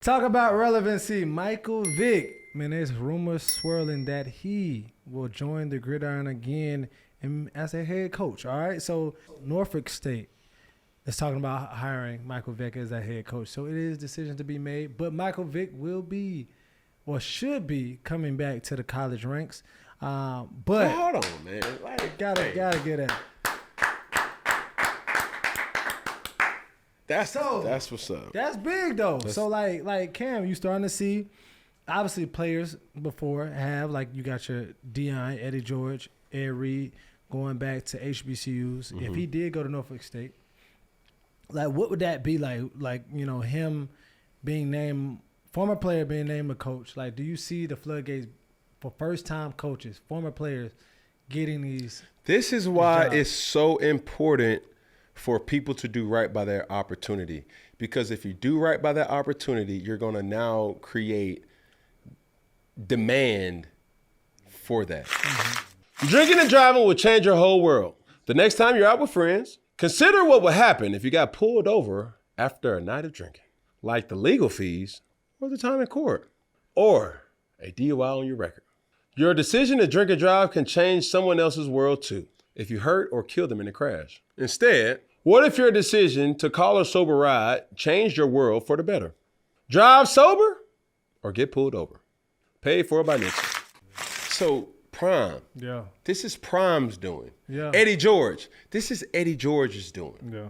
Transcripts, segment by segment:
Talk about relevancy. Michael Vick. Man, there's rumors swirling that he will join the gridiron again as a head coach. All right. So Norfolk State is talking about hiring Michael Vick as a head coach. So it is decisions to be made. But Michael Vick will be or should be coming back to the college ranks. But hold on, man. Like, gotta get at it. That's what's up. That's big though. So like Cam, you starting to see obviously players before have, like, you got your Dion, Eddie George, Ed Reed going back to HBCUs. If he did go to Norfolk State, like, what would that be like? Like, you know, him being named, former player being named a coach. Like, do you see the floodgates for first time coaches, former players getting these? This is why it's so important for people to do right by their opportunity. Because if you do right by that opportunity, you're going to now create demand for that. Drinking and driving will change your whole world. The next time you're out with friends, consider what would happen if you got pulled over after a night of drinking, like the legal fees or the time in court, or a DUI on your record. Your decision to drink and drive can change someone else's world too, if you hurt or kill them in a crash. Instead, what if your decision to call a sober ride changed your world for the better? Drive sober or get pulled over. Paid for by Nixon. So Prime. Yeah. This is Prime's doing. Yeah. Eddie George. This is Eddie George's doing. Yeah.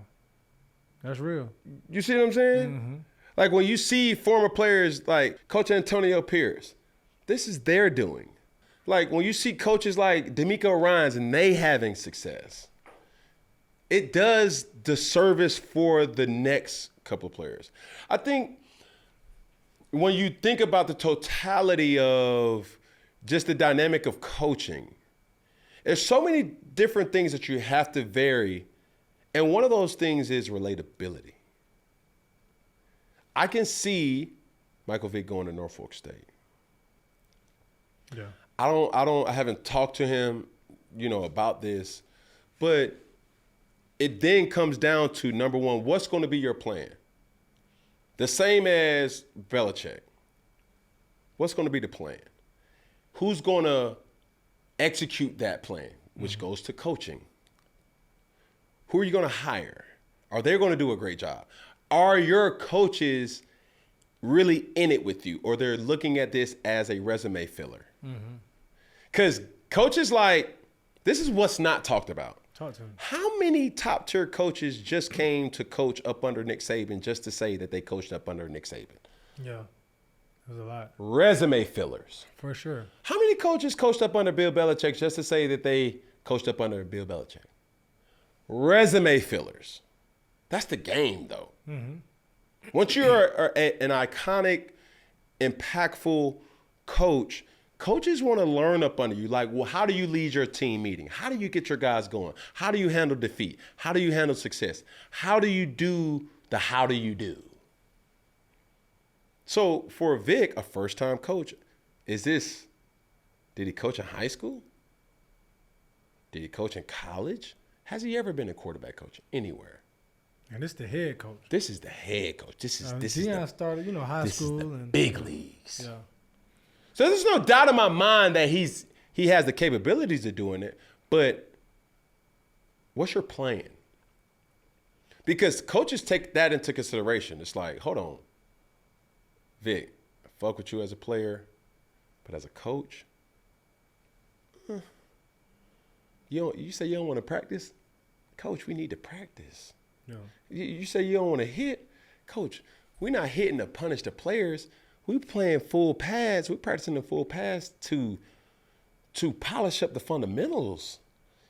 That's real. You see what I'm saying? Like, when you see former players like Coach Antonio Pierce, this is their doing. Like, when you see coaches like D'Amico Ryans and they having success, it does the service for the next couple of players. I think when you think about the totality of just the dynamic of coaching, there's so many different things that you have to vary. And one of those things is relatability. I can see Michael Vick going to Norfolk State. Yeah. I haven't talked to him, about this, but it then comes down to, number one, what's going to be your plan? The same as Belichick. What's going to be the plan? Who's going to execute that plan, which goes to coaching? Who are you going to hire? Are they going to do a great job? Are your coaches really in it with you, or they're looking at this as a resume filler? Because coaches this is what's not talked about. Talk to him. How many top tier coaches just came to coach up under Nick Saban just to say that they coached up under Nick Saban? Yeah. There's a lot. Resume fillers. For sure. How many coaches coached up under Bill Belichick just to say that they coached up under Bill Belichick? Resume fillers. That's the game, though. Once you're an iconic, impactful coach, coaches want to learn up under you. Like, well, how do you lead your team meeting? How do you get your guys going? How do you handle defeat? How do you handle success? How do you do the how do you do? So for Vic, a first-time coach, did he coach in high school? Did he coach in college? Has he ever been a quarterback coach anywhere? And this is the head coach. This is the head coach. This is Deion started, high school and big leagues. Yeah. So there's no doubt in my mind that he has the capabilities of doing it, but what's your plan? Because coaches take that into consideration. It's like, hold on, Vic, I fuck with you as a player, but as a coach, you say you don't want to practice? Coach, we need to practice. Yeah. You say you don't want to hit? Coach, we're not hitting to punish the players. We playing full pads. We're practicing the full pads to polish up the fundamentals.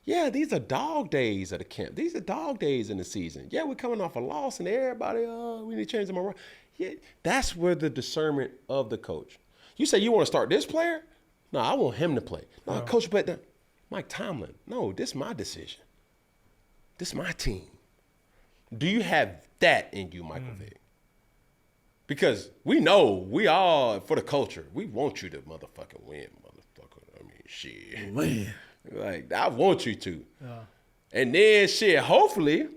Yeah, these are dog days at the camp. These are dog days in the season. Yeah, we're coming off a loss and everybody, we need to change them around. Yeah, that's where the discernment of the coach. You say you want to start this player? No, I want him to play. No, Coach, but Mike Tomlin. No, this is my decision. This is my team. Do you have that in you, Michael Vick? Because we know, we all, for the culture, we want you to motherfucking win, motherfucker. I mean, shit. Man. Like, I want you to. Yeah. And then, shit, hopefully,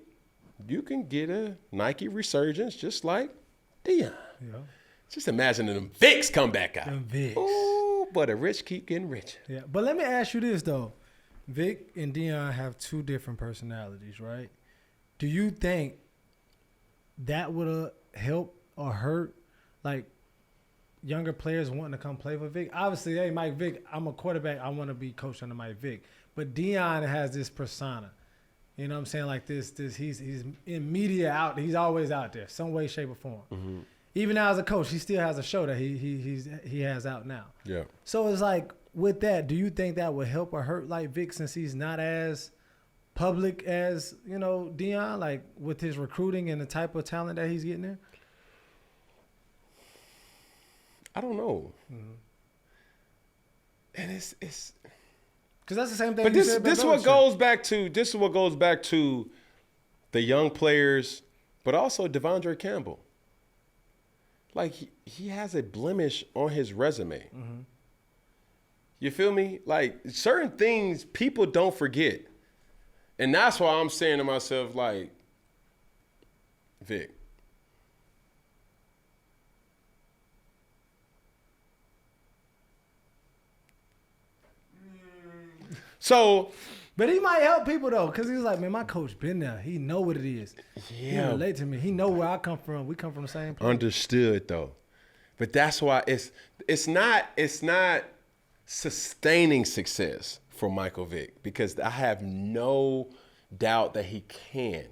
you can get a Nike resurgence just like Deion. Yeah. Just imagine them Vicks come back out. Them Vicks. Ooh, but the rich keep getting richer. Yeah, but let me ask you this though. Vic and Deion have two different personalities, right? Do you think that would have helped or hurt, like, younger players wanting to come play for Vic? Obviously, hey, Mike Vick, I'm a quarterback. I want to be coached under Mike Vick. But Deion has this persona. You know what I'm saying? Like this he's in media out. He's always out there, some way, shape, or form. Mm-hmm. Even now as a coach, he still has a show that he has out now. Yeah. So it's like, with that, do you think that would help or hurt like Vic, since he's not as public as, you know, Deion, like with his recruiting and the type of talent that he's getting there? I don't know. Mm-hmm. And it's because that's the same thing. But this is what goes back to the young players, but also Devondre Campbell. Like he has a blemish on his resume. Mm-hmm. You feel me? Like, certain things people don't forget. And that's why I'm saying to myself, like, Vic, so, but he might help people though, because he's like, man, my coach been there. He know what it is. Yeah. He relate to me. He know where I come from. We come from the same place. Understood though. But that's why it's not sustaining success for Michael Vick, because I have no doubt that he can.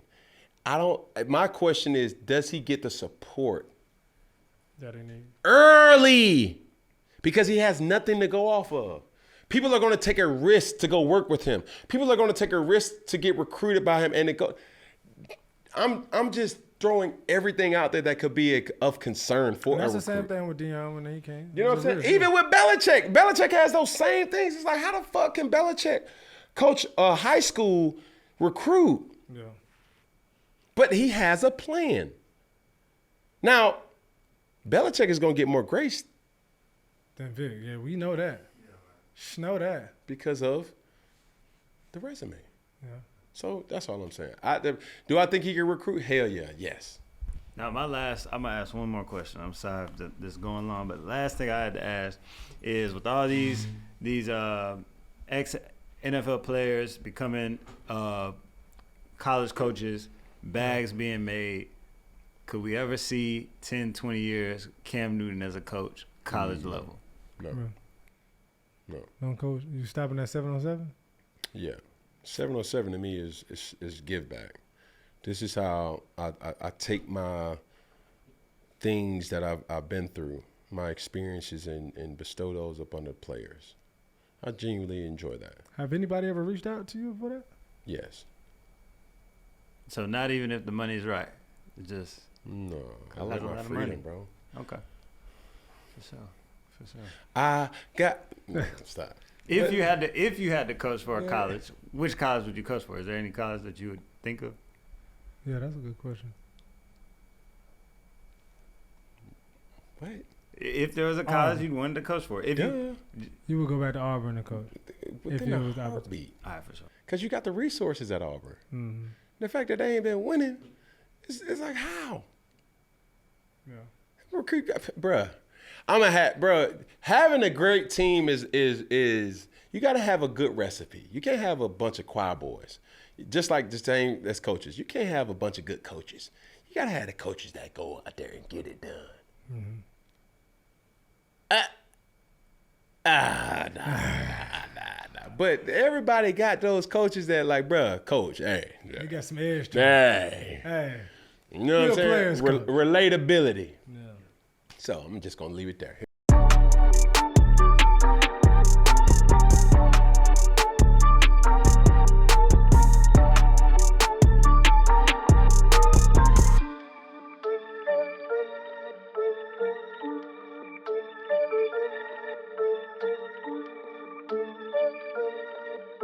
My question is, does he get the support that he needs early? Because he has nothing to go off of. People are going to take a risk to go work with him. People are going to take a risk to get recruited by him, and it go. I'm just throwing everything out there that could be of concern for. And that's the same thing with Deion when he came. You know what I'm saying? Risk. Even with Belichick, Belichick has those same things. It's like, how the fuck can Belichick coach a high school recruit? Yeah. But he has a plan. Now, Belichick is going to get more grace than Vic. Yeah, we know that. Know that. Because of the resume. Yeah. So that's all I'm saying. Do I think he can recruit? Hell yeah, yes. Now, I'm going to ask one more question. I'm sorry if this is going long, but the last thing I had to ask is, with all these ex-NFL players becoming college coaches, bags being made, could we ever see 10, 20 years Cam Newton as a coach, college level? No. No. No, coach. You stopping at 707? Yeah. 707 to me is give back. This is how I take my things that I've been through, my experiences, and bestow those upon the players. I genuinely enjoy that. Have anybody ever reached out to you for that? Yes. So not even if the money's right? Just no. I like my freedom, bro. Okay. For sure. Stop. If you had to coach for a college, which college would you coach for? Is there any college that you would think of? Yeah, that's a good question. What? If there was a college you'd wanted to coach for, you would go back to Auburn and coach. If it was opportunity. All right, for sure. Because you got the resources at Auburn. Mm-hmm. The fact that they ain't been winning, it's like, how? Yeah. Bruh. Having a great team is you got to have a good recipe. You can't have a bunch of choir boys. Just like the same as coaches. You can't have a bunch of good coaches. You got to have the coaches that go out there and get it done. Mm-hmm. Nah. But everybody got those coaches that like, bruh, coach, hey. You got some edge to it. Hey. You know what I'm saying? Relatability. Yeah. So I'm just going to leave it there.